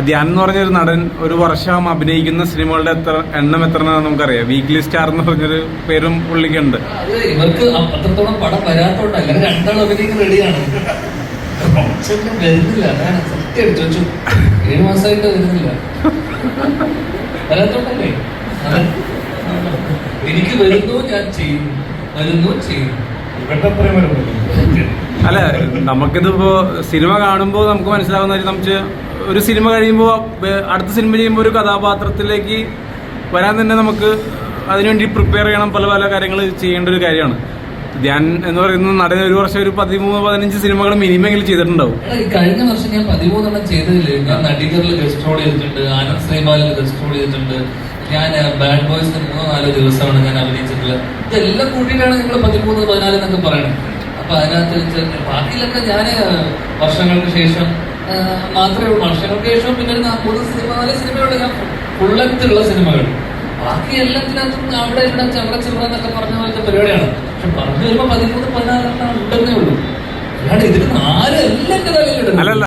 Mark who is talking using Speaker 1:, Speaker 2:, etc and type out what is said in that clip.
Speaker 1: ധ്യാൻ എന്ന് പറഞ്ഞൊരു നടൻ ഒരു വർഷം അഭിനയിക്കുന്ന സിനിമകളുടെ എണ്ണം എത്രയാണെന്ന് നമുക്കറിയാം. വീക്ക്ലി സ്റ്റാർ എന്ന് പറഞ്ഞൊരു പേരും പുള്ളിക്കുണ്ട്.
Speaker 2: ഇവർക്ക് അത്രത്തോളം പടം വരാത്തോണ്ടല്ല, രണ്ടാളും അഭിനയിക്കാൻ റെഡിയാണ്. വരുന്നില്ല, അതാണ് സത്യം. ചോദിച്ചു 7 മാസമായിട്ട് വരുന്നില്ല, വരാത്തോണ്ടല്ലേ. എനിക്ക് വരുന്നു, ഞാൻ ചെയ്യുന്നു, വരുന്നു, ചെയ്യുന്നു.
Speaker 1: അല്ല, നമുക്കിതിപ്പോ സിനിമ കാണുമ്പോൾ നമുക്ക് മനസ്സിലാവുന്ന നമുക്ക് ഒരു സിനിമ കഴിയുമ്പോൾ അടുത്ത സിനിമ ചെയ്യുമ്പോൾ ഒരു കഥാപാത്രത്തിലേക്ക് വരാൻ തന്നെ നമുക്ക് അതിനുവേണ്ടി പ്രിപ്പയർ ചെയ്യണം. പല പല കാര്യങ്ങൾ ചെയ്യേണ്ട ഒരു കാര്യമാണ്. ധ്യാൻ എന്ന് പറയുന്ന നടൻ ഒരു വർഷം ഒരു 13-15 സിനിമകൾ മിനിമെങ്കിലും ചെയ്തിട്ടുണ്ടാവും.
Speaker 2: കഴിഞ്ഞ വർഷം ഞാൻ 13 ചെയ്തതില് ഞാൻ നടികറിൽ ഗസ്റ്റ് റോൾ ചെയ്തിട്ടുണ്ട്, ആനന്ദ് ശ്രീബാലിൽ ഗസ്റ്റ് റോൾ ചെയ്തിട്ടുണ്ട്, ഞാൻ ബാഡ് ബോയ്സ് 3-4 ദിവസമാണ് ഞാൻ അഭിനയിച്ചിട്ടുള്ളത്. ഇതെല്ലാം കൂട്ടിയിട്ടാണ് നിങ്ങൾ 13-14 എന്നൊക്കെ പറയണത്. അപ്പൊ അതിനകത്ത് ബാക്കിയിലൊക്കെ ഞാൻ വർഷങ്ങൾക്ക് ശേഷം മാത്രമേ ഉള്ളൂ. വർഷങ്ങൾക്ക് ശേഷം പിന്നെ 4 സിനിമയുള്ള ഞാൻ ഫുൾ ലെങ്ത് ഉള്ള സിനിമകൾ. ബാക്കി എല്ലാത്തിനകത്തും അവിടെ ഇവിടെ ചവറ ചിവറ എന്നൊക്കെ പറഞ്ഞ പോലത്തെ പരിപാടിയാണ്. പക്ഷെ പറഞ്ഞു വരുമ്പോ 13-14 ഉണ്ടെന്നേ ഉള്ളൂ. അല്ലാണ്ട് ഇതിന് 4 എല്ലാം തലയിലിടുന്നു.